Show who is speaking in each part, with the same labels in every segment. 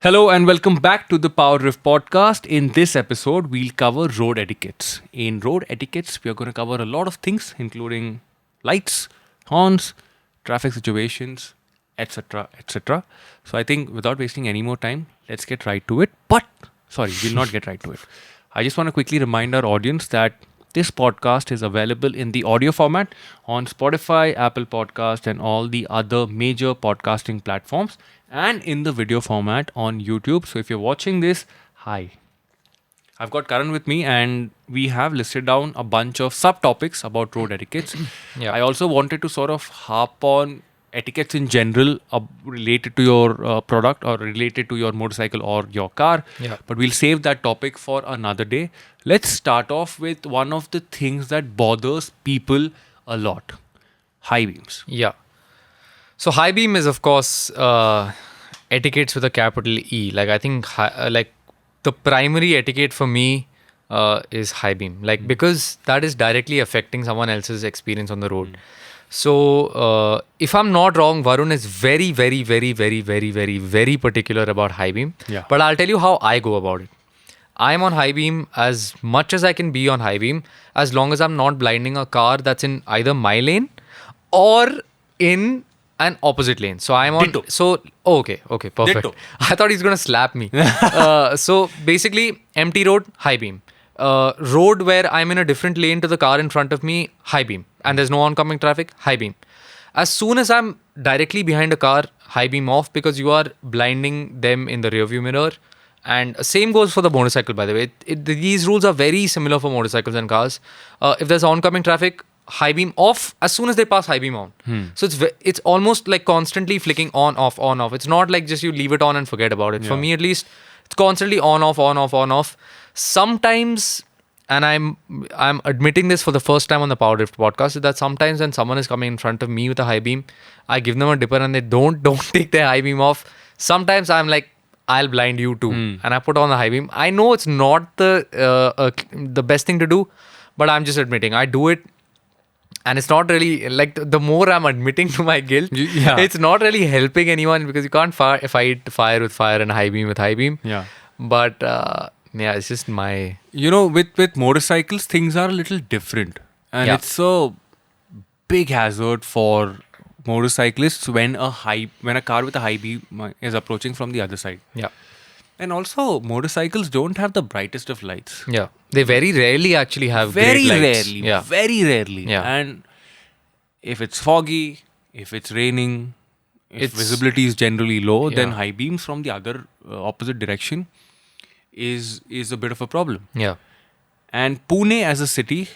Speaker 1: Hello and welcome back to the PowerDrift podcast. In this episode, we'll cover road etiquettes. In road etiquettes, we are going to cover a lot of things, including lights, horns, traffic situations, etc., etc. So I think without wasting any more time, let's get right to it. We'll not get right to it. I just want to quickly remind our audience that this podcast is available in the audio format on Spotify, Apple Podcast, and all the other major podcasting platforms, and in the video format on YouTube. So if you're watching this, hi. I've got Karan with me, and we have listed down a bunch of subtopics about road etiquettes.
Speaker 2: Yeah.
Speaker 1: I also wanted to sort of harp on etiquettes in general related to your product or related to your motorcycle or your car.
Speaker 2: Yeah.
Speaker 1: But we'll save that topic for another day. Let's start off with one of the things that bothers people a lot: high beams.
Speaker 2: Yeah. So high beam is, of course, etiquettes with a capital E. Like I think, like the primary etiquette for me is high beam. Like because that is directly affecting someone else's experience on the road. So if I'm not wrong, Varun is very, very, very, very, very, very, very particular about high beam.
Speaker 1: Yeah.
Speaker 2: But I'll tell you how I go about it. I'm on high beam as much as I can be on high beam, as long as I'm not blinding a car that's in either my lane or in an opposite lane. So I'm on.
Speaker 1: Ditto.
Speaker 2: So okay, perfect.
Speaker 1: Ditto.
Speaker 2: I thought he's gonna slap me. So basically, empty road, high beam. Road where I'm in a different lane to the car in front of me, high beam, and there's no oncoming traffic, high beam. As soon as I'm directly behind a car, high beam off, because you are blinding them in the rearview mirror. And same goes for the motorcycle, by the way. These rules are very similar for motorcycles and cars. If there's oncoming traffic, high beam off as soon as they pass, high beam on. So it's almost like constantly flicking on, off, on, off. It's not like just you leave it on and forget about it.
Speaker 1: Yeah.
Speaker 2: For me, at least, it's constantly on, off, on, off, on, off. Sometimes, and I'm admitting this for the first time on the PowerDrift podcast, is that sometimes when someone is coming in front of me with a high beam, I give them a dipper and they don't take their high beam off. Sometimes I'm like, I'll blind you too, and I put on the high beam. I know it's not the best thing to do, but I'm just admitting I do it. And it's not really, like, the more I'm admitting to my guilt, it's not really helping anyone, because you can't fight fire with fire and high beam with high beam.
Speaker 1: Yeah.
Speaker 2: But it's just my...
Speaker 1: With motorcycles, things are a little different. And it's a big hazard for motorcyclists when a car with a high beam is approaching from the other side.
Speaker 2: Yeah.
Speaker 1: And also, motorcycles don't have the brightest of lights.
Speaker 2: Yeah. They very rarely actually have
Speaker 1: Very
Speaker 2: great lights.
Speaker 1: rarely.
Speaker 2: Yeah.
Speaker 1: Very rarely.
Speaker 2: Yeah.
Speaker 1: And if it's foggy, if it's raining, if
Speaker 2: It's-
Speaker 1: visibility is generally low, then
Speaker 2: Yeah.
Speaker 1: high beams from the other opposite direction is a bit of a problem.
Speaker 2: Yeah.
Speaker 1: And Pune as a city,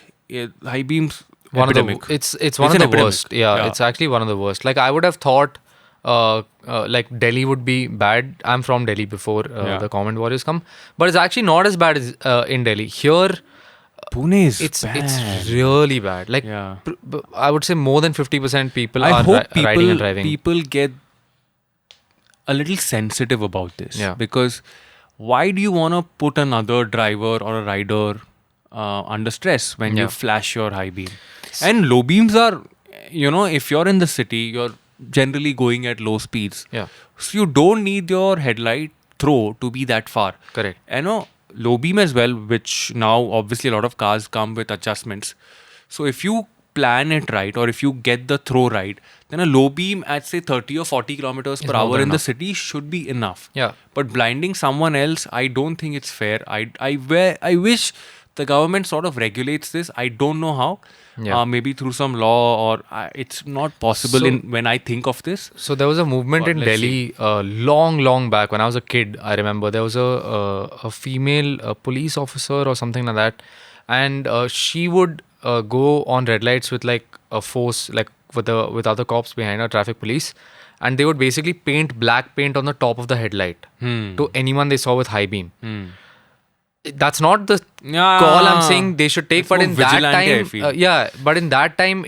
Speaker 1: high beams
Speaker 2: One
Speaker 1: epidemic.
Speaker 2: of the it's one
Speaker 1: It's
Speaker 2: of
Speaker 1: an
Speaker 2: the
Speaker 1: epidemic.
Speaker 2: worst. Yeah, it's actually one of the worst. Like I would have thought, like Delhi would be bad. I'm from Delhi before the comment warriors come, but it's actually not as bad as in Delhi. Here,
Speaker 1: Pune is
Speaker 2: it's
Speaker 1: bad.
Speaker 2: really bad. Like
Speaker 1: Yeah.
Speaker 2: I would say more than 50% people
Speaker 1: I
Speaker 2: are
Speaker 1: hope
Speaker 2: riding and driving.
Speaker 1: people get a little sensitive about this.
Speaker 2: Yeah.
Speaker 1: Because why do you want to put another driver or a rider under stress when you
Speaker 2: Yeah.
Speaker 1: flash your high beam? And low beams are, if you're in the city, you're generally going at low speeds.
Speaker 2: Yeah.
Speaker 1: So you don't need your headlight throw to be that far.
Speaker 2: Correct.
Speaker 1: Low beam as well, which now obviously a lot of cars come with adjustments. So if you plan it right, or if you get the throw right, then a low beam at say 30 or 40 kilometers per
Speaker 2: more
Speaker 1: hour
Speaker 2: than
Speaker 1: in the
Speaker 2: enough.
Speaker 1: city should be enough.
Speaker 2: Yeah.
Speaker 1: But blinding someone else, I don't think it's fair. I wish the government sort of regulates this. I don't know how.
Speaker 2: Yeah.
Speaker 1: Maybe through some law, or it's not possible
Speaker 2: So-
Speaker 1: when I think of this.
Speaker 2: So there was a movement
Speaker 1: But
Speaker 2: in
Speaker 1: let's
Speaker 2: Delhi long back when I was a kid. I remember there was a female police officer or something like that, and she would go on red lights with like a force, like with other cops behind her, traffic police, and they would basically paint black paint on the top of the headlight to anyone they saw with high beam. That's not the call I'm saying they should take,
Speaker 1: It's
Speaker 2: but
Speaker 1: more
Speaker 2: in that
Speaker 1: vigilante, I
Speaker 2: time,
Speaker 1: feel.
Speaker 2: but in that time,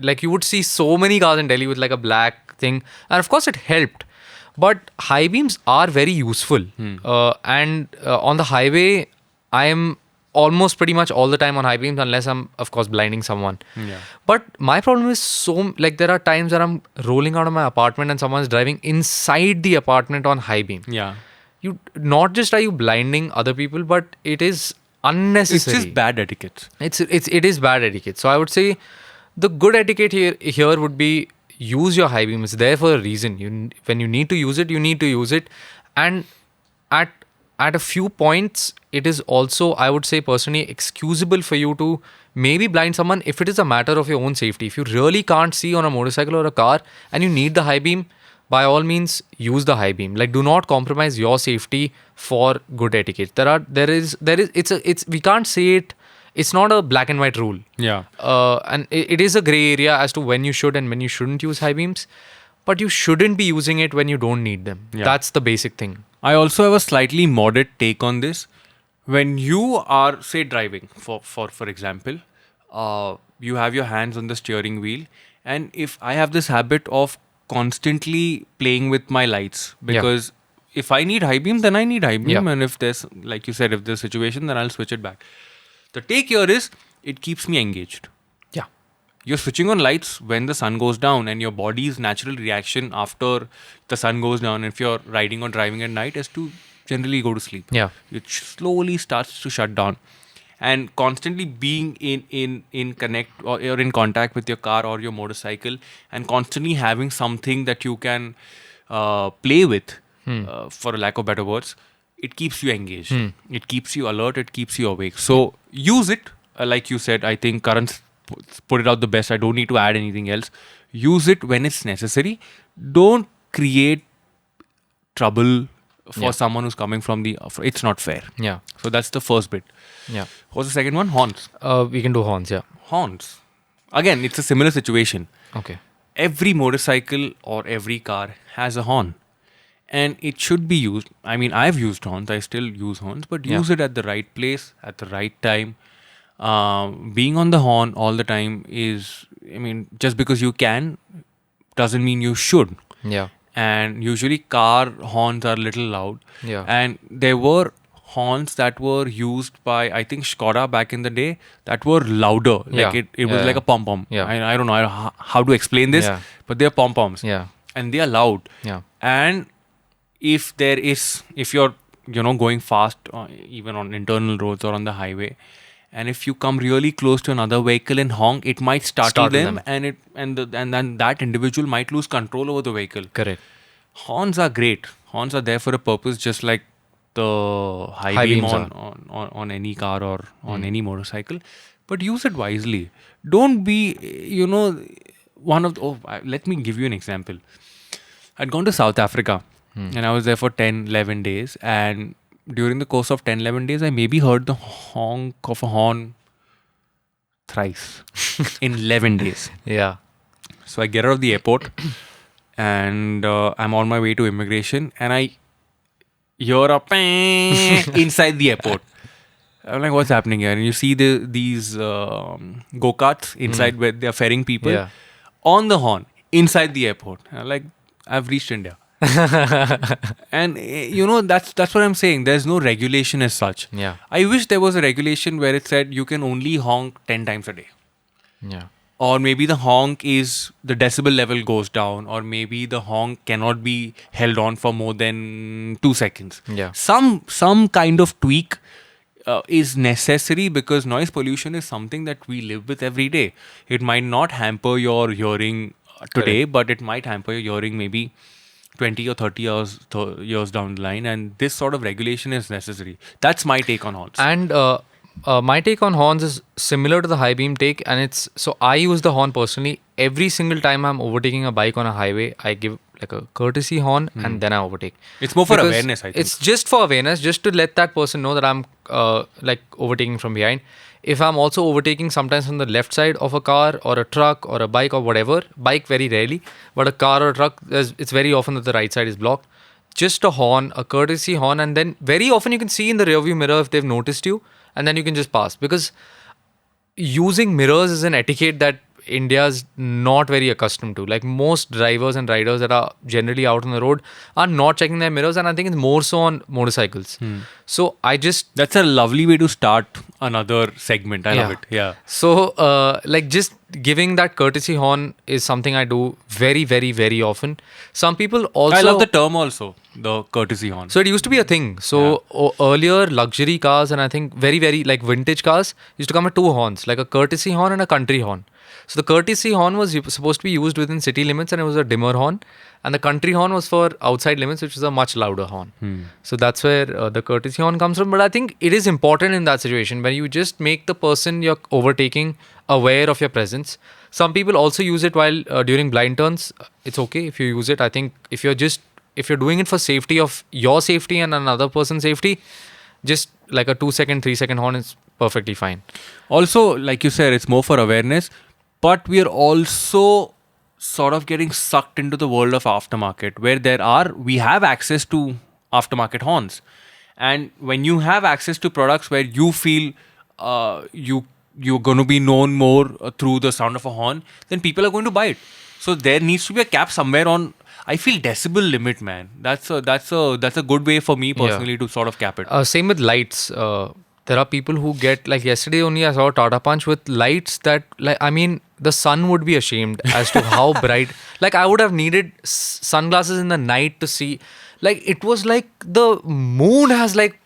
Speaker 2: like you would see so many cars in Delhi with like a black thing, and of course it helped. But high beams are very useful, and on the highway, I am almost pretty much all the time on high beams, unless I'm of course blinding someone.
Speaker 1: Yeah.
Speaker 2: But my problem is like there are times that I'm rolling out of my apartment and someone's driving inside the apartment on high beam.
Speaker 1: Yeah.
Speaker 2: not just are you blinding other people, but it is unnecessary.
Speaker 1: It's just bad etiquette.
Speaker 2: It is bad etiquette. So I would say the good etiquette here would be use your high beam. It's there for a reason. When you need to use it, you need to use it, and at a few points, it is also, I would say personally, excusable for you to maybe blind someone if it is a matter of your own safety. If you really can't see on a motorcycle or a car and you need the high beam, by all means use the high beam. Like, do not compromise your safety for good etiquette. It's we can't say it. It's not a black and white rule.
Speaker 1: Yeah.
Speaker 2: And it is a gray area as to when you should and when you shouldn't use high beams. But you shouldn't be using it when you don't need them.
Speaker 1: Yeah.
Speaker 2: That's the basic thing.
Speaker 1: I also have a slightly moderate take on this. When you are, say, driving, for example, you have your hands on the steering wheel, and if I have this habit of constantly playing with my lights, because if I need high beam, then I need high beam, and if there's, like you said, if there's a situation, then I'll switch it back. The take here is, it keeps me engaged.
Speaker 2: Yeah.
Speaker 1: You're switching on lights when the sun goes down, and your body's natural reaction after the sun goes down, if you're riding or driving at night, is to generally go to sleep.
Speaker 2: Yeah.
Speaker 1: It slowly starts to shut down. And constantly being in connect or in contact with your car or your motorcycle, and constantly having something that you can play with, for a lack of better words, it keeps you engaged. It keeps you alert. It keeps you awake. So use it. Like you said, I think Karan's put it out the best. I don't need to add anything else. Use it when it's necessary. Don't create trouble for someone who's coming from the... It's not fair.
Speaker 2: Yeah.
Speaker 1: So that's the first bit.
Speaker 2: Yeah.
Speaker 1: What's the second one? Horns.
Speaker 2: We can do horns, yeah.
Speaker 1: Horns. Again, it's a similar situation.
Speaker 2: Okay.
Speaker 1: Every motorcycle or every car has a horn. And it should be used. I mean, I've used horns. I still use horns. But use it at the right place, at the right time. Being on the horn all the time is... I mean, just because you can doesn't mean you should.
Speaker 2: Yeah.
Speaker 1: And usually car horns are a little loud.
Speaker 2: Yeah.
Speaker 1: And there were horns that were used by, I think, Skoda back in the day, that were louder. Like it was like a pom-pom.
Speaker 2: Yeah.
Speaker 1: I don't know how to explain this, but they're pom-poms.
Speaker 2: Yeah.
Speaker 1: And they are loud.
Speaker 2: Yeah.
Speaker 1: And if you're, going fast, even on internal roads or on the highway, and if you come really close to another vehicle and honk, it might startle them. And then that individual might lose control over the vehicle.
Speaker 2: Correct.
Speaker 1: Horns are great. Horns are there for a purpose, just like the high beam on any car or on any motorcycle. But use it wisely. Don't be, let me give you an example. I'd gone to South Africa and I was there for 10, 11 days. And during the course of 10, 11 days, I maybe heard the honk of a horn thrice in 11 days.
Speaker 2: Yeah.
Speaker 1: So I get out of the airport and I'm on my way to immigration, and I hear a pang inside the airport. I'm like, what's happening here? And you see these go-karts inside where they're ferrying people on the horn inside the airport. I'm like, I've reached India. And that's what I'm saying. There's no regulation as such.
Speaker 2: Yeah.
Speaker 1: I wish there was a regulation where it said you can only honk 10 times a day.
Speaker 2: Yeah.
Speaker 1: Or maybe the honk is, the decibel level goes down, or maybe the honk cannot be held on for more than 2 seconds.
Speaker 2: Yeah.
Speaker 1: Some kind of tweak is necessary, because noise pollution is something that we live with every day. It might not hamper your hearing today, but it might hamper your hearing maybe 20 or 30 years down the line, and this sort of regulation is necessary. That's my take on horns.
Speaker 2: And my take on horns is similar to the high beam take, and so I use the horn personally. Every single time I'm overtaking a bike on a highway, I give like a courtesy horn and then I overtake.
Speaker 1: It's more for awareness, I think.
Speaker 2: It's just for awareness, just to let that person know that I'm overtaking from behind. If I'm also overtaking sometimes from the left side of a car or a truck or a bike or whatever, bike very rarely, but a car or a truck, it's very often that the right side is blocked. Just a horn, a courtesy horn, and then very often you can see in the rearview mirror if they've noticed you, and then you can just pass. Because using mirrors is an etiquette that India's not very accustomed to. Like most drivers and riders that are generally out on the road are not checking their mirrors, and I think it's more so on motorcycles. So I just
Speaker 1: That's a lovely way to start another segment. I love
Speaker 2: Yeah.
Speaker 1: it. Yeah.
Speaker 2: So, like, just giving that courtesy horn is something I do very, very, very often. Some people also.
Speaker 1: I love the term also, the courtesy horn.
Speaker 2: So, it used to be a thing. So, earlier, luxury cars and I think very, very like vintage cars used to come with two horns, like a courtesy horn and a country horn. So, the courtesy horn was supposed to be used within city limits and it was a dimmer horn. And the country horn was for outside limits, which is a much louder horn. So that's where the courtesy horn comes from. But I think it is important in that situation when you just make the person you're overtaking aware of your presence. Some people also use it while during blind turns. It's okay if you use it. I think if you're doing it for safety of your safety and another person's safety, just like a 2 second, 3 second horn is perfectly fine.
Speaker 1: Also, like you said, it's more for awareness, but we are also sort of getting sucked into the world of aftermarket where we have access to aftermarket horns. And when you have access to products where you feel you're going to be known more through the sound of a horn, then people are going to buy it. So there needs to be a cap somewhere on, I feel, decibel limit, man. That's a good way for me personally to sort of cap it.
Speaker 2: Same with lights. There are people who get, like yesterday only I saw a Tata Punch with lights that, like, I mean, the sun would be ashamed as to how bright. Like, I would have needed sunglasses in the night to see. Like, it was like the moon has like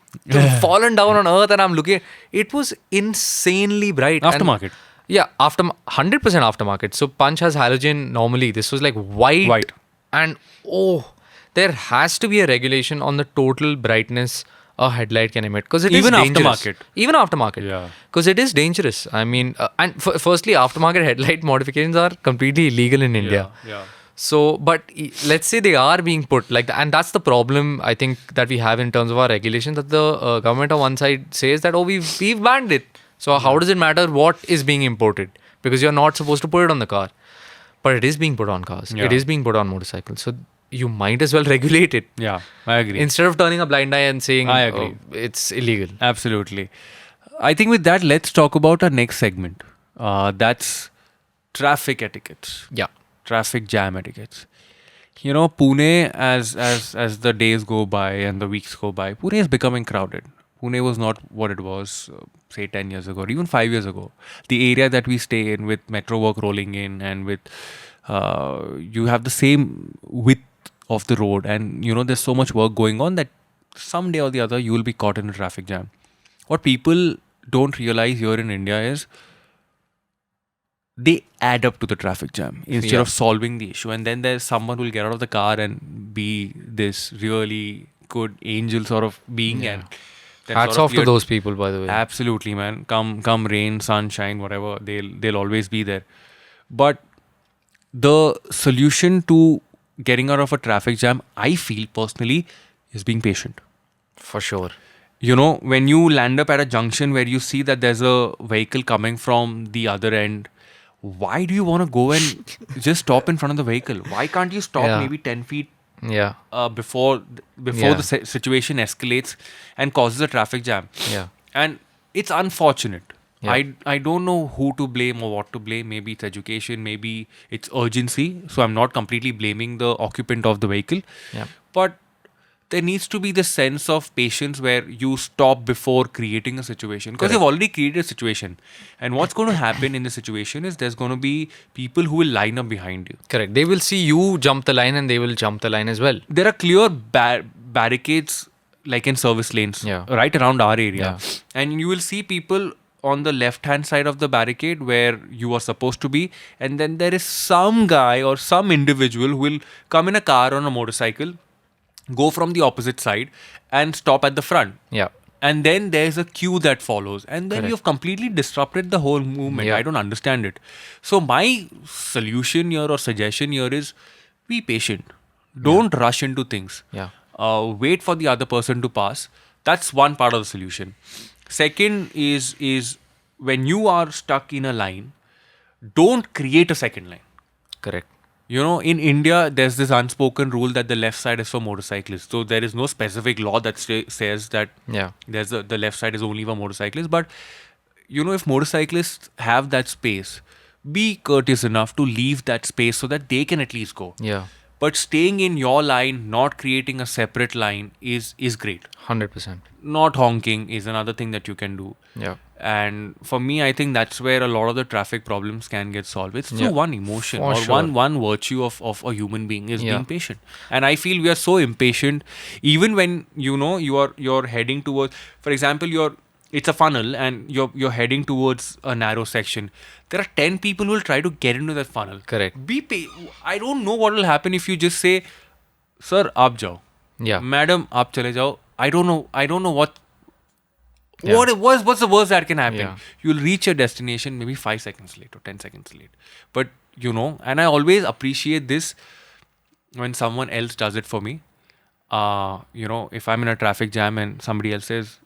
Speaker 2: fallen down on earth and I'm looking. It was insanely bright.
Speaker 1: Aftermarket.
Speaker 2: Yeah, 100% aftermarket. So Punch has halogen normally. This was like white. And there has to be a regulation on the total brightness a headlight can emit, because it
Speaker 1: Even
Speaker 2: is dangerous.
Speaker 1: aftermarket.
Speaker 2: Even aftermarket.
Speaker 1: Yeah.
Speaker 2: Because it is dangerous. I mean, firstly, aftermarket headlight modifications are completely illegal in India.
Speaker 1: Yeah.
Speaker 2: So, but let's say they are being put like that, and that's the problem I think that we have in terms of our regulations. That the government on one side says that we've banned it. So how does it matter what is being imported? Because you're not supposed to put it on the car, but it is being put on cars.
Speaker 1: Yeah.
Speaker 2: It is being put on motorcycles. So you might as well regulate it.
Speaker 1: Yeah, I agree.
Speaker 2: Instead of turning a blind eye and saying,
Speaker 1: I agree.
Speaker 2: It's illegal.
Speaker 1: Absolutely. I think with that, let's talk about our next segment. That's traffic etiquettes.
Speaker 2: Yeah.
Speaker 1: Traffic jam etiquettes. You know, Pune, as the days go by and the weeks go by, Pune is becoming crowded. Pune was not what it was, say, 10 years ago or even 5 years ago. The area that we stay in, with metro work rolling in and with you have the same width of the road, and you know there's so much work going on that someday or the other you will be caught in a traffic jam. What people don't realize here in India is they add up to the traffic jam instead of solving the issue, and then there's someone who will get out of the car and be this really good angel sort of being. And
Speaker 2: hats off to those people, by the way.
Speaker 1: Absolutely, man. Come rain, sunshine, whatever, they'll always be there. But the solution to getting out of a traffic jam, I feel personally, is being patient.
Speaker 2: For sure.
Speaker 1: You know, when you land up at a junction where you see that there's a vehicle coming from the other end, why do you want to go and just stop in front of the vehicle? Why can't you stop maybe 10 feet before the situation escalates and causes a traffic jam?
Speaker 2: Yeah.
Speaker 1: And it's unfortunate.
Speaker 2: Yeah.
Speaker 1: I don't know who to blame or what to blame. Maybe it's education, maybe it's urgency. So I'm not completely blaming the occupant of the vehicle.
Speaker 2: Yeah.
Speaker 1: But there needs to be the sense of patience where you stop before creating a situation. Because you've already created a situation. And what's going to happen in the situation is there's going to be people who will line up behind you.
Speaker 2: Correct. They will see you jump the line and they will jump the line as well.
Speaker 1: There are clear barricades like in service lanes right around our area.
Speaker 2: Yeah.
Speaker 1: And you will see people on the left hand side of the barricade where you are supposed to be, and then there is some guy or some individual who will come in a car or on a motorcycle, go from the opposite side and stop at the front.
Speaker 2: Yeah.
Speaker 1: And then there's a queue that follows, and then you've completely disrupted the whole movement. I don't understand it. So my solution here or suggestion here is be patient. Don't rush into things.
Speaker 2: Yeah.
Speaker 1: Wait for the other person to pass. That's one part of the solution. Second is when you are stuck in a line, don't create a second line.
Speaker 2: Correct.
Speaker 1: You know, in India, there's this unspoken rule that the left side is for motorcyclists. So there is no specific law that says that there's the left side is only for motorcyclists. But, you know, if motorcyclists have that space, be courteous enough to leave that space so that they can at least go.
Speaker 2: Yeah.
Speaker 1: But staying in your line, not creating a separate line is great.
Speaker 2: 100%.
Speaker 1: Not honking is another thing that you can do.
Speaker 2: Yeah.
Speaker 1: And for me, I think that's where a lot of the traffic problems can get solved. It's through one emotion
Speaker 2: For
Speaker 1: or
Speaker 2: sure.
Speaker 1: one virtue of a human being is
Speaker 2: Yeah.
Speaker 1: being patient. And I feel we are so impatient, even when you're heading towards, for example, it's a funnel and you're heading towards a narrow section. There are 10 people who will try to get into that funnel.
Speaker 2: Correct.
Speaker 1: I don't know what will happen if you just say, "Sir, aap jao."
Speaker 2: Yeah.
Speaker 1: Madam, aap chale jao. I don't know what.
Speaker 2: Yeah.
Speaker 1: What's the worst that can happen?
Speaker 2: Yeah.
Speaker 1: You'll reach your destination maybe 5 seconds late or 10 seconds late. But and I always appreciate this when someone else does it for me. If I'm in a traffic jam and somebody else says,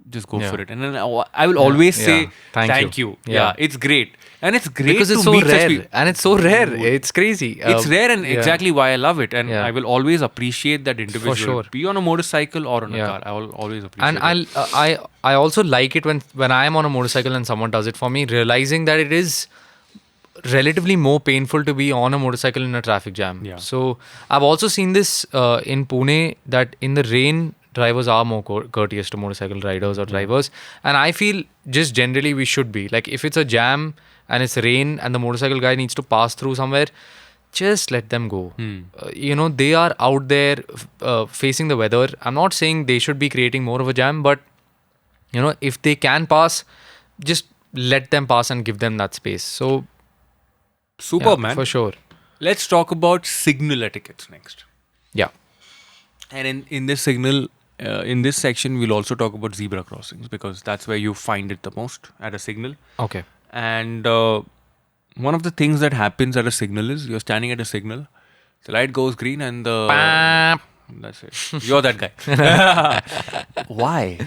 Speaker 1: just go
Speaker 2: Yeah.
Speaker 1: for it. And then I will always say,
Speaker 2: Yeah. Thank you.
Speaker 1: Yeah.
Speaker 2: Yeah.
Speaker 1: It's great. And it's great
Speaker 2: Because it's
Speaker 1: to
Speaker 2: so
Speaker 1: meet such
Speaker 2: rare.
Speaker 1: people.
Speaker 2: And it's so rare. It's crazy.
Speaker 1: It's rare and
Speaker 2: yeah.
Speaker 1: exactly why I love it. And
Speaker 2: Yeah.
Speaker 1: I will always appreciate that individual.
Speaker 2: sure.
Speaker 1: Be on a motorcycle or on a
Speaker 2: Yeah.
Speaker 1: car. I will always appreciate
Speaker 2: And
Speaker 1: it.
Speaker 2: I also like it when I am on a motorcycle and someone does it for me, realizing that it is relatively more painful to be on a motorcycle in a traffic jam.
Speaker 1: Yeah.
Speaker 2: So I've also seen this in Pune, that in the rain, drivers are more courteous to motorcycle riders or drivers. And I feel just generally we should be. Like if it's a jam and it's rain and the motorcycle guy needs to pass through somewhere, just let them go. They are out there facing the weather. I'm not saying they should be creating more of a jam, but if they can pass, just let them pass and give them that space. So
Speaker 1: Superb,
Speaker 2: yeah,
Speaker 1: man.
Speaker 2: for sure.
Speaker 1: Let's talk about signal etiquettes next.
Speaker 2: Yeah.
Speaker 1: And in this signal, in this section, we'll also talk about zebra crossings because that's where you find it the most at a signal.
Speaker 2: Okay.
Speaker 1: And one of the things that happens at a signal is you're standing at a signal, the light goes green and that's it. You're that guy. Why?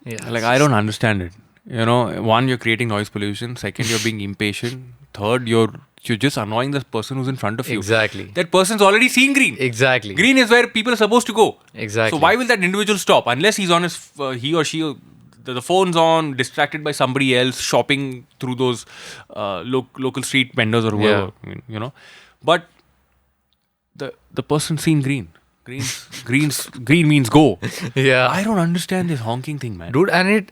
Speaker 2: Yeah.
Speaker 1: Like, I don't understand it. One, you're creating noise pollution. Second, you're being impatient. Third, you're just annoying the person who's in front of you.
Speaker 2: Exactly.
Speaker 1: That person's already seen green.
Speaker 2: Exactly.
Speaker 1: Green is where people are supposed to go.
Speaker 2: Exactly.
Speaker 1: So why will that individual stop? Unless he's on his, he or she, the phone's on, distracted by somebody else, shopping through those local street vendors or whoever.
Speaker 2: Yeah.
Speaker 1: I mean, But the person's seen green. Green means go.
Speaker 2: Yeah.
Speaker 1: I don't understand this honking thing, man.
Speaker 2: Dude, and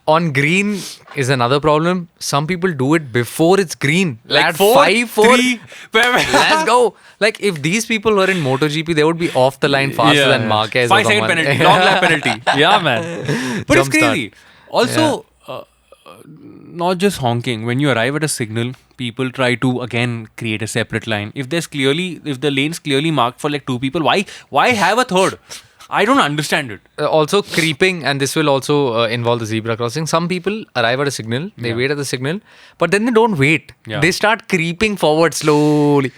Speaker 2: on green is another problem. Some people do it before it's green.
Speaker 1: Like
Speaker 2: at
Speaker 1: 4,
Speaker 2: 5, 4,
Speaker 1: 3,
Speaker 2: let's go. Like if these people were in MotoGP, they would be off the line faster than Marquez.
Speaker 1: 5
Speaker 2: or
Speaker 1: second
Speaker 2: someone.
Speaker 1: penalty, long lap penalty. Yeah, man. But
Speaker 2: Jump
Speaker 1: it's crazy. Also, not just honking. When you arrive at a signal, people try to again create a separate line. If the lane's clearly marked for like 2 people, why have a third? I don't understand it.
Speaker 2: Also creeping, and this will also involve the zebra crossing. Some people arrive at a signal, they wait at the signal, but then they don't wait.
Speaker 1: Yeah.
Speaker 2: They start creeping forward slowly.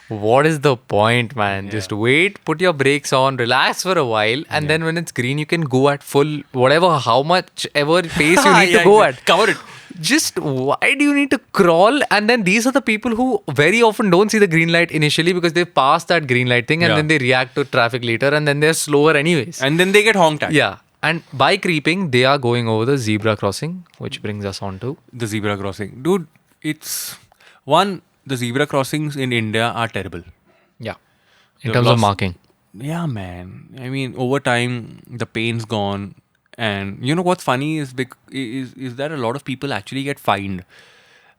Speaker 2: What is the point, man? Just wait, put your brakes on, relax for a while, and then when it's green, you can go at full, how much ever pace you need to go at.
Speaker 1: Cover it.
Speaker 2: Just why do you need to crawl? And then these are the people who very often don't see the green light initially because they pass that green light thing and then they react to traffic later and then they're slower anyways.
Speaker 1: And then they get honked at.
Speaker 2: Yeah. And by creeping, they are going over the zebra crossing, which brings us on to
Speaker 1: The zebra crossing. Dude, it's one, the zebra crossings in India are terrible.
Speaker 2: in
Speaker 1: The
Speaker 2: terms of marking.
Speaker 1: Yeah, man. I mean, over time, the pain's gone. And what's funny is that a lot of people actually get fined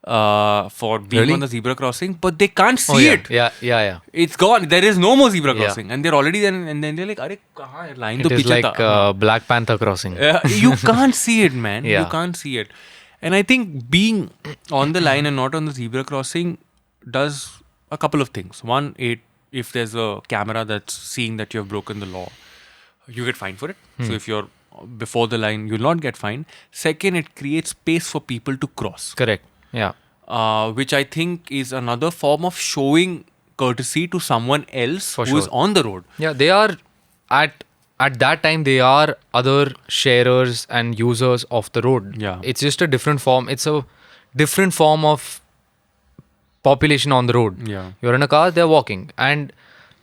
Speaker 1: for being
Speaker 2: Really?
Speaker 1: on the zebra crossing, but they can't see it.
Speaker 2: Yeah.
Speaker 1: It's gone. There is no more zebra
Speaker 2: Yeah.
Speaker 1: crossing, and they're already there. And then they're like, "Arey, kahan hai? Line to
Speaker 2: It is
Speaker 1: piche
Speaker 2: like
Speaker 1: tha."
Speaker 2: Black Panther crossing.
Speaker 1: You can't see it, man.
Speaker 2: Yeah.
Speaker 1: You can't see it. And I think being on the line and not on the zebra crossing does a couple of things. One, if there's a camera that's seeing that you have broken the law, you get fined for it. So if you're before the line, you'll not get fined. Second, it creates space for people to cross,
Speaker 2: Correct. Yeah.
Speaker 1: which I think is another form of showing courtesy to someone else
Speaker 2: For
Speaker 1: who is
Speaker 2: sure.
Speaker 1: on the road.
Speaker 2: Yeah, they are at that time they are other sharers and users of the road.
Speaker 1: Yeah.
Speaker 2: It's just a different form. It's a different form of population on the road.
Speaker 1: Yeah.
Speaker 2: You're in a car, they're walking. And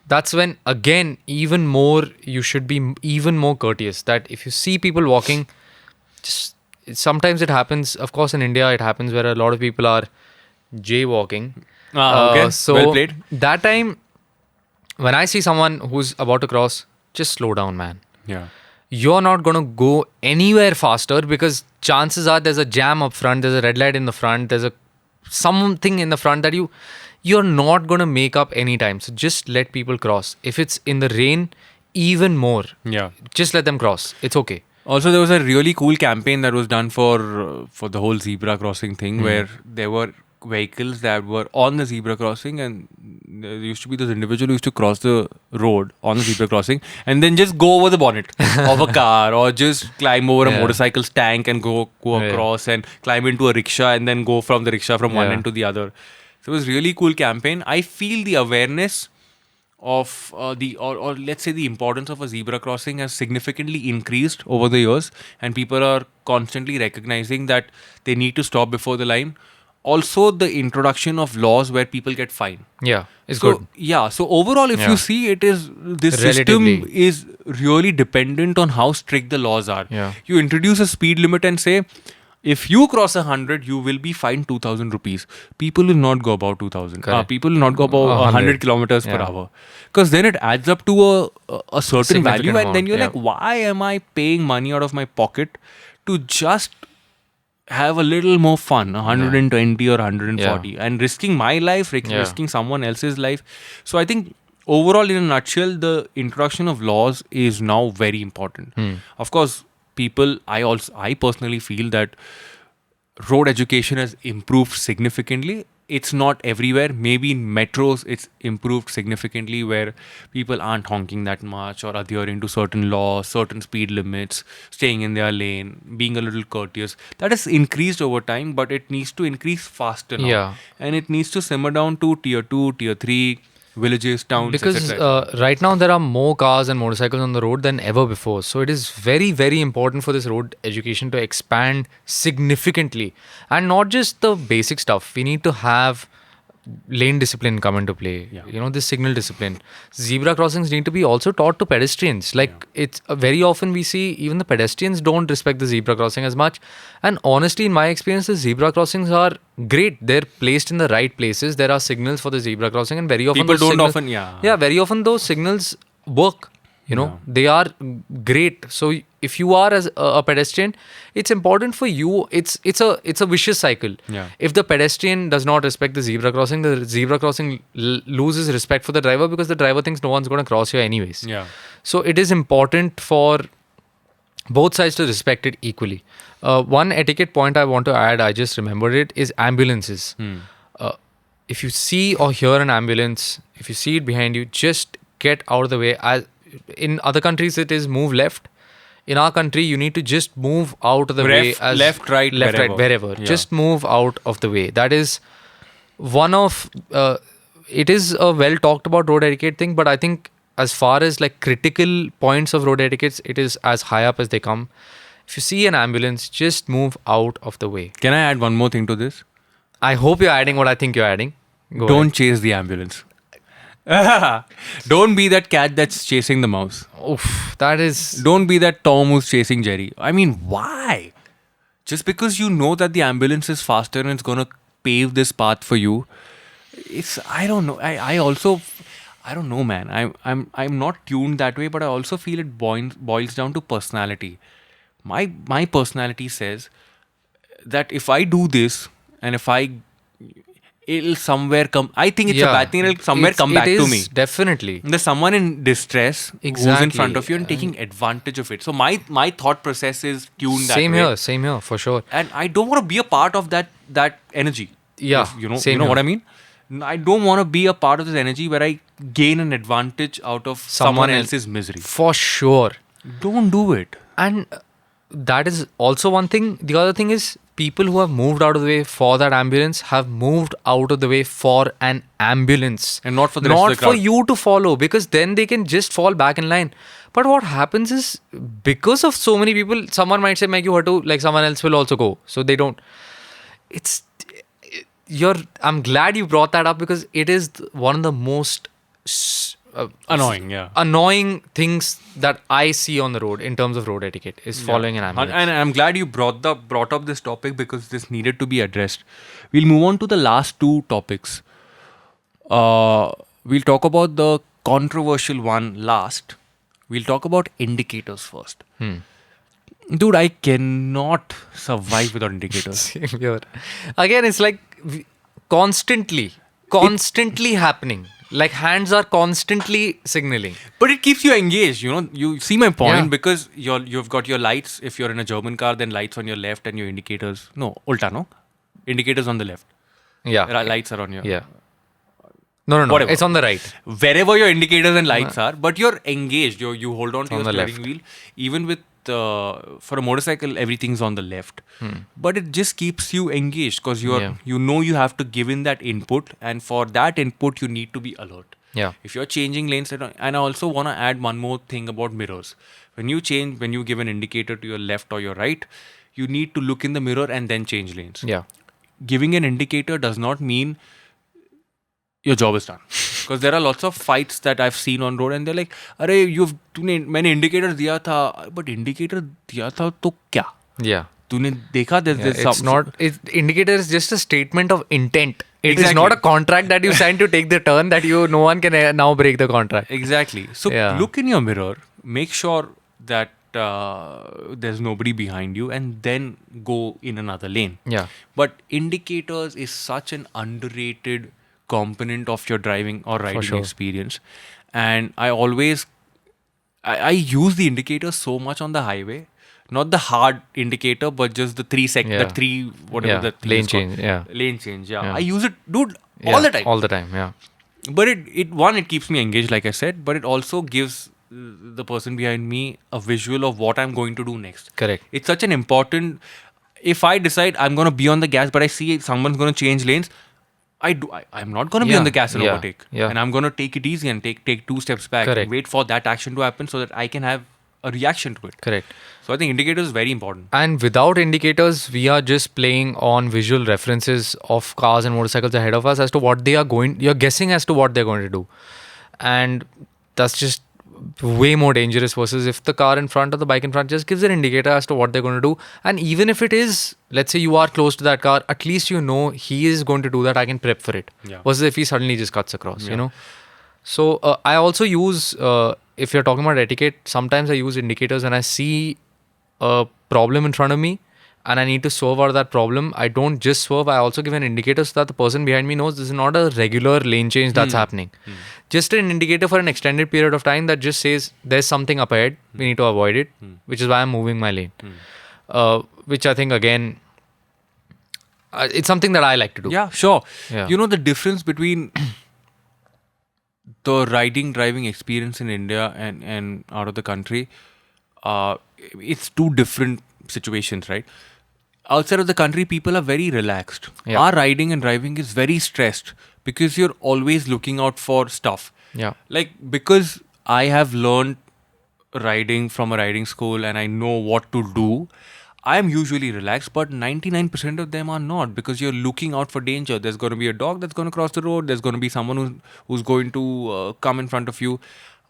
Speaker 2: that's when, again, even more, you should be even more courteous. That if you see people walking, just sometimes it happens, of course in India it happens where a lot of people are jaywalking.
Speaker 1: Okay.
Speaker 2: So
Speaker 1: Well played.
Speaker 2: that time when I see someone who's about to cross, just slow down, man.
Speaker 1: Yeah.
Speaker 2: You're not going to go anywhere faster because chances are there's a jam up front, there's a red light in the front, there's a something in the front that you're not going to make up any time. So just let people cross. If it's in the rain, even more.
Speaker 1: Yeah.
Speaker 2: Just let them cross. It's okay.
Speaker 1: Also, there was a really cool campaign that was done for the whole zebra crossing thing, where there were vehicles that were on the zebra crossing, and there used to be this individual who used to cross the road on the zebra crossing and then just go over the bonnet of a car, or just climb over a
Speaker 2: Yeah.
Speaker 1: motorcycle's tank and go across, and climb into a rickshaw and then go from the rickshaw from one
Speaker 2: Yeah.
Speaker 1: end to the other. So it was really cool campaign. I feel the awareness of or let's say the importance of a zebra crossing has significantly increased over the years, and people are constantly recognizing that they need to stop before the line. Also, the introduction of laws where people get fined.
Speaker 2: Yeah, it's
Speaker 1: So
Speaker 2: good.
Speaker 1: yeah, so overall, if
Speaker 2: Yeah.
Speaker 1: you see, it is this
Speaker 2: Relatively.
Speaker 1: system is really dependent on how strict the laws are.
Speaker 2: Yeah.
Speaker 1: You introduce a speed limit and say, if you cross 100, you will be fined 2,000 rupees. People will not go about 2,000.
Speaker 2: Correct.
Speaker 1: People will not go about 100 kilometers per
Speaker 2: Yeah.
Speaker 1: hour, because then it adds up to a certain value,
Speaker 2: Significant
Speaker 1: and then
Speaker 2: amount,
Speaker 1: you're
Speaker 2: yeah.
Speaker 1: like, why am I paying money out of my pocket to just have a little more fun, 120 or 140, and risking my life,
Speaker 2: Yeah.
Speaker 1: risking someone else's life. So I think overall, in a nutshell, the introduction of laws is now very important. Of course, I personally feel that road education has improved significantly. It's not everywhere. Maybe in metros, it's improved significantly, where people aren't honking that much or adhering to certain laws, certain speed limits, staying in their lane, being a little courteous. That has increased over time, but it needs to increase faster now.
Speaker 2: Yeah.
Speaker 1: And it needs to simmer down to tier 2, tier 3 villages, towns,
Speaker 2: Because
Speaker 1: etc.
Speaker 2: right now there are more cars and motorcycles on the road than ever before. So it is very, very important for this road education to expand significantly. And not just the basic stuff. We need to have lane discipline come into play.
Speaker 1: Yeah.
Speaker 2: You know, this signal discipline. Zebra crossings need to be also taught to pedestrians. Like it's very often we see even the pedestrians don't respect the zebra crossing as much. And honestly, in my experience, the zebra crossings are great. They're placed in the right places. There are signals for the zebra crossing, and very often
Speaker 1: People
Speaker 2: those
Speaker 1: don't
Speaker 2: signals-
Speaker 1: often,
Speaker 2: very often those signals work. You know,
Speaker 1: Yeah.
Speaker 2: they are great. So if you are as a pedestrian, it's important for you. It's a vicious cycle.
Speaker 1: Yeah.
Speaker 2: If the pedestrian does not respect the zebra crossing loses respect for the driver, because the driver thinks no one's going to cross here anyways.
Speaker 1: Yeah.
Speaker 2: So it is important for both sides to respect it equally. One etiquette point I want to add, I just remembered it, is ambulances. If you see or hear an ambulance, if you see it behind you, just get out of the way. In other countries, it is move left. In our country, you need to just move out of the way.
Speaker 1: Left, right,
Speaker 2: wherever.
Speaker 1: Yeah.
Speaker 2: Just move out of the way. That is one of. It is a well talked about road etiquette thing, but I think as far as like critical points of road etiquettes, it is as high up as they come. If you see an ambulance, just move out of the way.
Speaker 1: Can I add one more thing to this?
Speaker 2: I hope you're adding what I think you're adding. Go
Speaker 1: Don't
Speaker 2: ahead.
Speaker 1: chase the ambulance. Don't be that cat that's chasing the mouse.
Speaker 2: Oof, that is.
Speaker 1: Don't be that Tom who's chasing Jerry. I mean, why? Just because you know that the ambulance is faster and it's gonna pave this path for you. I don't know. I don't know, man. I'm not tuned that way, but I also feel it boils down to personality. My personality says that if I do this, and if it'll somewhere come. I think it's a bad thing. It'll somewhere come back to me.
Speaker 2: Definitely.
Speaker 1: There's someone in distress who's in
Speaker 2: Exactly.
Speaker 1: front of you and taking advantage of it. So my thought process is tuned that
Speaker 2: Same
Speaker 1: way.
Speaker 2: Same here, for sure.
Speaker 1: And I don't want to be a part of that energy.
Speaker 2: Yeah,
Speaker 1: You know
Speaker 2: same
Speaker 1: what
Speaker 2: here.
Speaker 1: I mean? I don't want to be a part of this energy where I gain an advantage out of someone else's misery.
Speaker 2: For sure.
Speaker 1: Don't do it.
Speaker 2: And that is also one thing. The other thing is people who have moved out of the way for that ambulance have moved out of the way for an ambulance.
Speaker 1: And not for the rest of the
Speaker 2: Not for
Speaker 1: crowd.
Speaker 2: you to follow, because then they can just fall back in line. But what happens is, because of so many people, someone might say, "Make you have to," like someone else will also go. So they don't. I'm glad you brought that up, because it is one of the most
Speaker 1: Annoying, yeah.
Speaker 2: annoying things that I see on the road in terms of road etiquette is following an ambulance.
Speaker 1: And I'm glad you brought up this topic because this needed to be addressed. We'll move on to the last two topics. We'll talk about the controversial one last. We'll talk about indicators first. Dude, I cannot survive without indicators.
Speaker 2: Same here. Again, it's like constantly happening. Like hands are constantly signaling.
Speaker 1: But it keeps you engaged, you know. You see my point
Speaker 2: Yeah.
Speaker 1: because you've got your lights. If you're in a German car, then lights on your left and your indicators. No, ulta, no? Indicators on the left.
Speaker 2: Yeah.
Speaker 1: Lights are on your.
Speaker 2: Yeah. No.
Speaker 1: Whatever.
Speaker 2: It's on the right.
Speaker 1: Wherever your indicators and lights are, but you're engaged. You hold on to
Speaker 2: On
Speaker 1: your
Speaker 2: the
Speaker 1: steering wheel. Even with for a motorcycle, everything's on the left. But it just keeps you engaged because you have to give in that input, and for that input, you need to be alert.
Speaker 2: Yeah.
Speaker 1: If you're changing lanes, and I also want to add one more thing about mirrors. When you give an indicator to your left or your right, you need to look in the mirror and then change lanes.
Speaker 2: Yeah.
Speaker 1: Giving an indicator does not mean your job is done. Because there are lots of fights that I've seen on road and they're like, "Arey, तूने मैंने indicator दिया था, but indicator दिया था तो क्या?
Speaker 2: Yeah.
Speaker 1: तूने देखा there's
Speaker 2: It's not. Indicator is just a statement of intent. It is
Speaker 1: Exactly.
Speaker 2: not a contract that you sign to take the turn that no one can now break the contract.
Speaker 1: Exactly. So look in your mirror, make sure that there's nobody behind you, and then go in another lane.
Speaker 2: Yeah.
Speaker 1: But indicators is such an underrated component of your driving or riding experience. And I use the indicator so much on the highway. Not the hard indicator, but just the whatever the
Speaker 2: lane change. Yeah.
Speaker 1: Lane change. Yeah. I use it, dude, all the time.
Speaker 2: All the time. Yeah.
Speaker 1: But it keeps me engaged, like I said, but it also gives the person behind me a visual of what I'm going to do next.
Speaker 2: Correct.
Speaker 1: It's such an important. If I decide I'm going to be on the gas, but I see someone's going to change lanes, I'm not going to be on the gas and overtake.
Speaker 2: Yeah.
Speaker 1: And I'm going to take it easy and take 2 steps back and wait for that action to happen so that I can have a reaction to it.
Speaker 2: Correct.
Speaker 1: So I think indicators is very important.
Speaker 2: And without indicators, we are just playing on visual references of cars and motorcycles ahead of us as to what they are going. You're guessing as to what they're going to do, and that's just way more dangerous versus if the car in front or the bike in front just gives an indicator as to what they're going to do. And even if it is, let's say you are close to that car, at least you know he is going to do that. I can prep for it.
Speaker 1: Yeah.
Speaker 2: Versus if he suddenly just cuts across, you know. So I also use, if you're talking about etiquette, sometimes I use indicators when I see a problem in front of me and I need to swerve out of that problem. I don't just swerve, I also give an indicator so that the person behind me knows this is not a regular lane change that's happening. Just an indicator for an extended period of time that just says there's something up ahead, we need to avoid it, which is why I'm moving my lane. Which I think, again, it's something that I like to do.
Speaker 1: Yeah, sure.
Speaker 2: Yeah.
Speaker 1: You know the difference between the driving experience in India and out of the country, it's two different situations, right? Outside of the country, people are very relaxed.
Speaker 2: Yeah.
Speaker 1: Our riding and driving is very stressed because you're always looking out for stuff.
Speaker 2: Yeah.
Speaker 1: Like, because I have learned riding from a riding school and I know what to do, I'm usually relaxed, but 99% of them are not because you're looking out for danger. There's going to be a dog that's going to cross the road. There's going to be someone who's going to come in front of you.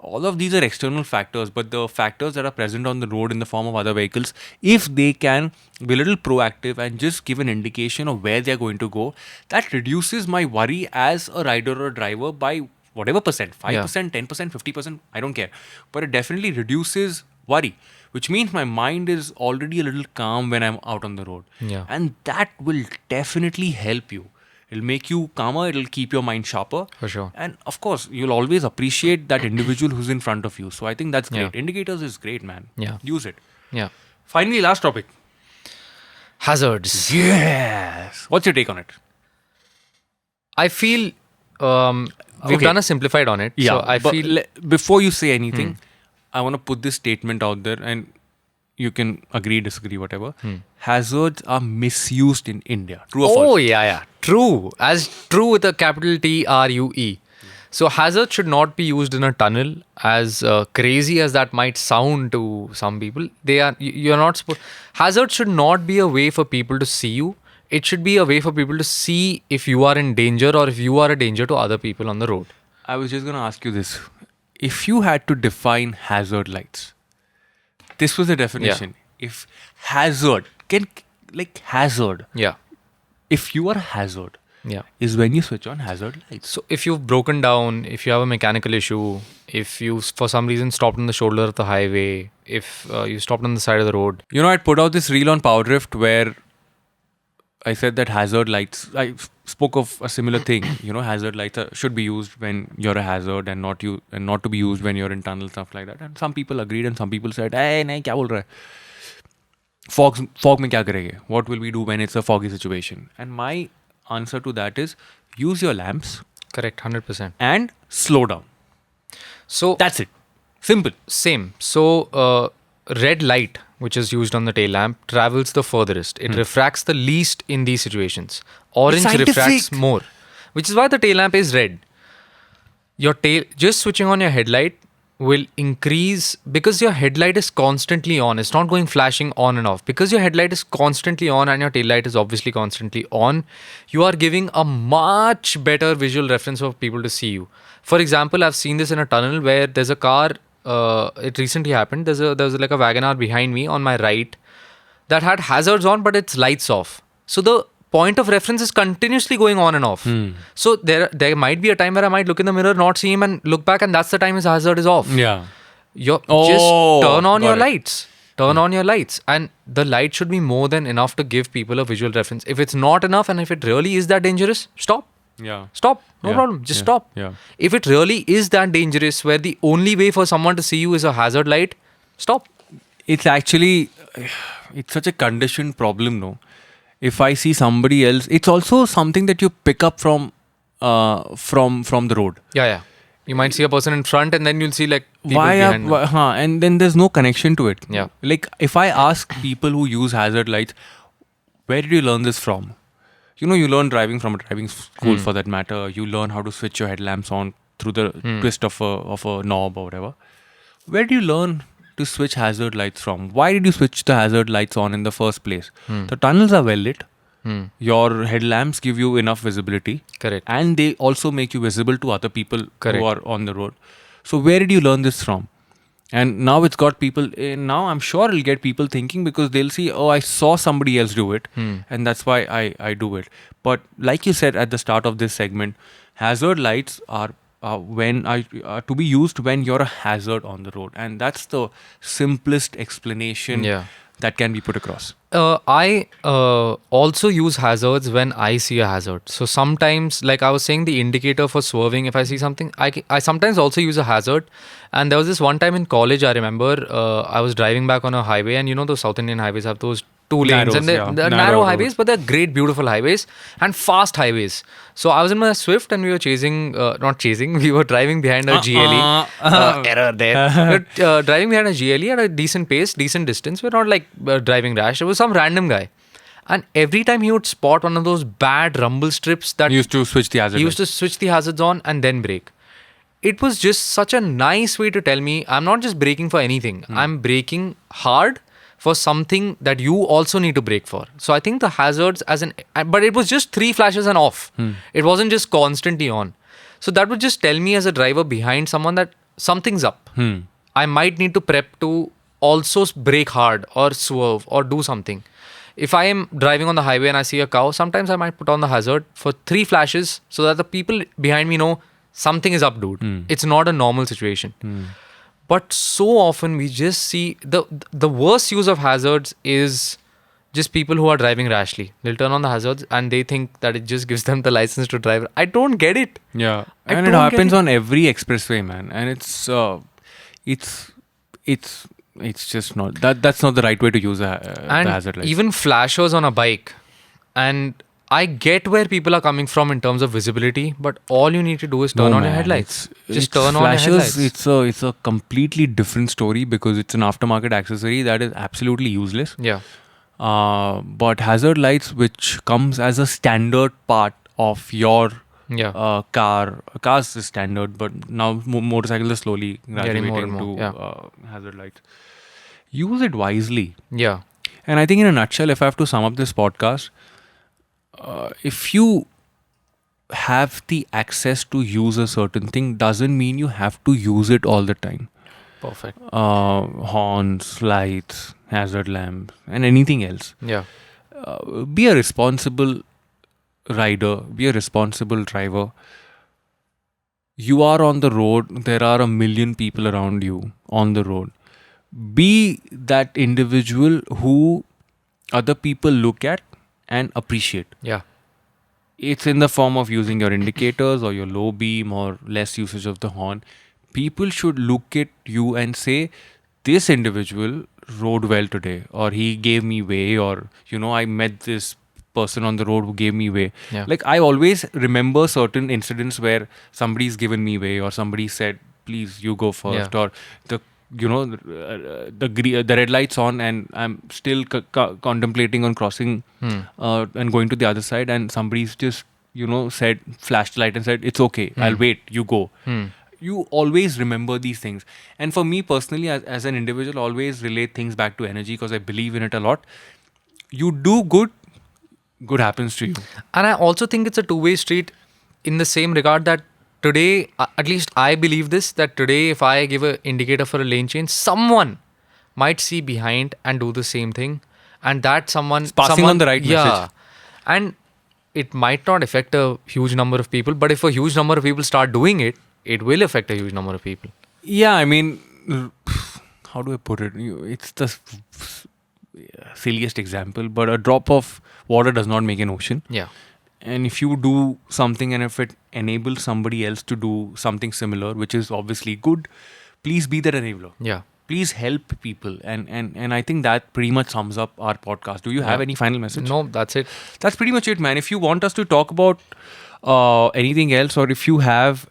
Speaker 1: All of these are external factors, but the factors that are present on the road in the form of other vehicles, if they can be a little proactive and just give an indication of where they're going to go, that reduces my worry as a rider or a driver by whatever percent, 5%, 10%, 50%, I don't care. But it definitely reduces worry, which means my mind is already a little calm when I'm out on the road.
Speaker 2: Yeah.
Speaker 1: And that will definitely help you. It'll make you calmer, it'll keep your mind sharper.
Speaker 2: For sure.
Speaker 1: And of course, you'll always appreciate that individual who's in front of you. So I think that's great.
Speaker 2: Yeah.
Speaker 1: Indicators is great, man.
Speaker 2: Yeah.
Speaker 1: Use it.
Speaker 2: Yeah.
Speaker 1: Finally, last topic.
Speaker 2: Hazards.
Speaker 1: Yes. What's your take on it?
Speaker 2: I feel we've done a simplified on it.
Speaker 1: Yeah.
Speaker 2: So I feel
Speaker 1: before you say anything, I want to put this statement out there and you can agree, disagree, whatever. Hazards are misused in India. True or false?
Speaker 2: Oh, yeah. True. As true with a capital TRUE. So hazards should not be used in a tunnel. As crazy as that might sound to some people, you're not supposed. Hazards should not be a way for people to see you. It should be a way for people to see if you are in danger or if you are a danger to other people on the road.
Speaker 1: I was just going to ask you this. if you had to define hazard lights, this was the definition. If hazard hazard,
Speaker 2: Yeah.
Speaker 1: if you are a hazard,
Speaker 2: Yeah.
Speaker 1: is when you switch on hazard lights.
Speaker 2: So if you've broken down, if you have a mechanical issue, if you for some reason stopped on the shoulder of the highway, if you stopped on the side of the road.
Speaker 1: You know, I'd put out this reel on PowerDrift where I said that hazard lights, I spoke of a similar thing. You know, hazard lights should be used when you're a hazard and not to be used when you're in tunnel, stuff like that. And some people agreed and some people said, hey, nahi, kya bol raha hai? Fog mein kya karenge? What will we do when it's a foggy situation? And my answer to that is use your lamps
Speaker 2: Correct, 100%.
Speaker 1: and slow down.
Speaker 2: So
Speaker 1: That's it. Simple.
Speaker 2: same. So red light, which is used on the tail lamp, travels the furthest. It refracts the least in these situations. Orange refracts
Speaker 1: scientific.
Speaker 2: more, which is why the tail lamp is red. Your tail, just switching on your headlight will increase because your headlight is constantly on. It's not going flashing on and off. Because your headlight is constantly on and your tail light is obviously constantly on, you are giving a much better visual reference for people to see you. For example, I've seen this in a tunnel where there's a car. It recently happened. There's like a Wagon-R behind me on my right that had hazards on, but its lights off. So the point of reference is continuously going on and off. So there might be a time where I might look in the mirror, not see him, and look back, and that's the time his hazard is off.
Speaker 1: Yeah.
Speaker 2: Just
Speaker 1: Oh,
Speaker 2: turn on
Speaker 1: got
Speaker 2: your
Speaker 1: it.
Speaker 2: lights. Turn on your lights, and the light should be more than enough to give people a visual reference. If it's not enough, and if it really is that dangerous, stop.
Speaker 1: Yeah.
Speaker 2: Stop. No
Speaker 1: Yeah.
Speaker 2: problem. Just
Speaker 1: Yeah.
Speaker 2: stop.
Speaker 1: Yeah.
Speaker 2: If it really is that dangerous, where the only way for someone to see you is a hazard light, stop.
Speaker 1: It's actually, it's such a conditioned problem, no? If I see somebody else, it's also something that you pick up from the road.
Speaker 2: Yeah. You might see a person in front, and then you'll see like people
Speaker 1: Why
Speaker 2: behind them.
Speaker 1: and then there's no connection to it.
Speaker 2: Yeah.
Speaker 1: Like if I ask people who use hazard lights, where did you learn this from? You know, you learn driving from a driving school for that matter. You learn how to switch your headlamps on through the twist of a knob or whatever. Where do you learn to switch hazard lights from? Why did you switch the hazard lights on in the first place? The tunnels are well lit. Your headlamps give you enough visibility.
Speaker 2: Correct.
Speaker 1: And they also make you visible to other people
Speaker 2: Correct.
Speaker 1: who are on the road. So where did you learn this from? And now it's got people, now I'm sure it'll get people thinking because they'll see, oh, I saw somebody else do it. And that's why I do it. But like you said at the start of this segment, hazard lights are to be used when you're a hazard on the road. And that's the simplest explanation that can be put across.
Speaker 2: I also use hazards when I see a hazard. So sometimes, like I was saying, the indicator for swerving, if I see something, I sometimes also use a hazard. And there was this one time in college, I remember, I was driving back on a highway, and you know those South Indian highways have those two lanes,
Speaker 1: Narrows,
Speaker 2: and they're
Speaker 1: yeah.
Speaker 2: narrow
Speaker 1: Narrow
Speaker 2: highways,
Speaker 1: roads.
Speaker 2: but they're great, beautiful highways and fast highways. So I was in my Swift, and we were we were driving behind a GLE. Error there. We were driving behind a GLE at a decent pace, decent distance. We're not like driving rash. It was some random guy. And every time he would spot one of those bad rumble strips that
Speaker 1: You used to switch the hazard
Speaker 2: he used to switch the hazards on and then brake. It was just such a nice way to tell me I'm not just braking for anything. I'm braking hard for something that you also need to brake for. So I think the hazards but it was just 3 flashes and off. It wasn't just constantly on. So that would just tell me as a driver behind someone that something's up. I might need to prep to also brake hard or swerve or do something. If I am driving on the highway and I see a cow, sometimes I might put on the hazard for 3 flashes so that the people behind me know something is up, dude. It's not a normal situation. But so often we just see the worst use of hazards is just people who are driving rashly. They'll turn on the hazards and they think that it just gives them the license to drive. I don't get it.
Speaker 1: Yeah,
Speaker 2: I
Speaker 1: and it
Speaker 2: don't get
Speaker 1: happens
Speaker 2: it.
Speaker 1: on every expressway, man. And it's just not that's not the right way to use the hazard lights.
Speaker 2: Even flashers on a bike. And I get where people are coming from in terms of visibility, but all you need to do is turn on your headlights. Just turn on your
Speaker 1: flashers,
Speaker 2: headlights.
Speaker 1: It's a completely different story because it's an aftermarket accessory that is absolutely useless.
Speaker 2: Yeah.
Speaker 1: But hazard lights, which comes as a standard part of your car. Cars is standard, but now motorcycles are slowly
Speaker 2: Getting more and
Speaker 1: graduating
Speaker 2: more,
Speaker 1: to hazard lights. Use it wisely.
Speaker 2: Yeah.
Speaker 1: And I think in a nutshell, if I have to sum up this podcast, if you have the access to use a certain thing doesn't mean you have to use it all the time.
Speaker 2: Perfect.
Speaker 1: Horns, lights, hazard lamps, and anything else.
Speaker 2: Yeah.
Speaker 1: Be a responsible rider, be a responsible driver. You are on the road, there are a million people around you on the road. Be that individual who other people look at and appreciate.
Speaker 2: Yeah.
Speaker 1: It's in the form of using your indicators or your low beam or less usage of the horn. People should look at you and say, this individual rode well today, or he gave me way, or I met this person on the road who gave me way.
Speaker 2: Yeah.
Speaker 1: Like, I always remember certain incidents where somebody's given me way, or somebody said, please, you go first,
Speaker 2: Yeah.
Speaker 1: or the red light's on and I'm still contemplating on crossing and going to the other side, and somebody's just said, flashed the light and said, it's okay, I'll wait, you go. You always remember these things. And for me personally, as an individual, always relate things back to energy, because I believe in it a lot. You do good, good happens to you.
Speaker 2: And I also think it's a two-way street in the same regard that today, at least I believe this, that today if I give an indicator for a lane change, someone might see behind and do the same thing. And that someone...
Speaker 1: Passing on the right message.
Speaker 2: And it might not affect a huge number of people, but if a huge number of people start doing it, it will affect a huge number of people.
Speaker 1: Yeah, I mean, how do I put it? It's the silliest example, but a drop of water does not make an ocean.
Speaker 2: Yeah.
Speaker 1: And if you do something and if it enables somebody else to do something similar, which is obviously good, please be that enabler.
Speaker 2: Yeah.
Speaker 1: Please help people. And I think that pretty much sums up our podcast. Do you have any final message?
Speaker 2: No, that's it.
Speaker 1: That's pretty much it, man. If you want us to talk about anything else, or if you have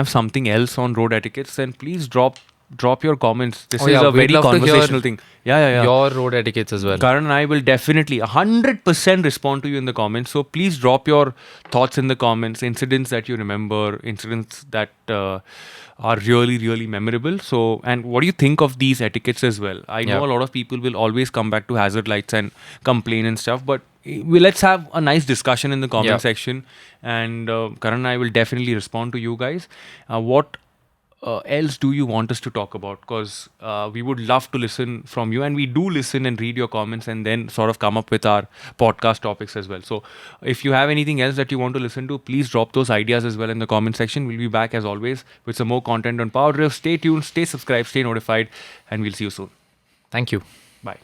Speaker 1: something else on road etiquettes, then please drop your comments. This is a very conversational thing. Yeah.
Speaker 2: Your road etiquettes as well.
Speaker 1: Karan and I will definitely 100% respond to you in the comments. So please drop your thoughts in the comments, incidents that you remember, incidents that are really, really memorable. So, and what do you think of these etiquettes as well? I know a lot of people will always come back to hazard lights and complain and stuff, but let's have a nice discussion in the comment section. And Karan and I will definitely respond to you guys. What else do you want us to talk about? Because we would love to listen from you, and we do listen and read your comments and then sort of come up with our podcast topics as well. So if you have anything else that you want to listen to, please drop those ideas as well in the comment section. We'll be back as always with some more content on PowerDrift. Stay tuned, stay subscribed, stay notified, and we'll see you soon.
Speaker 2: Thank you.
Speaker 1: Bye.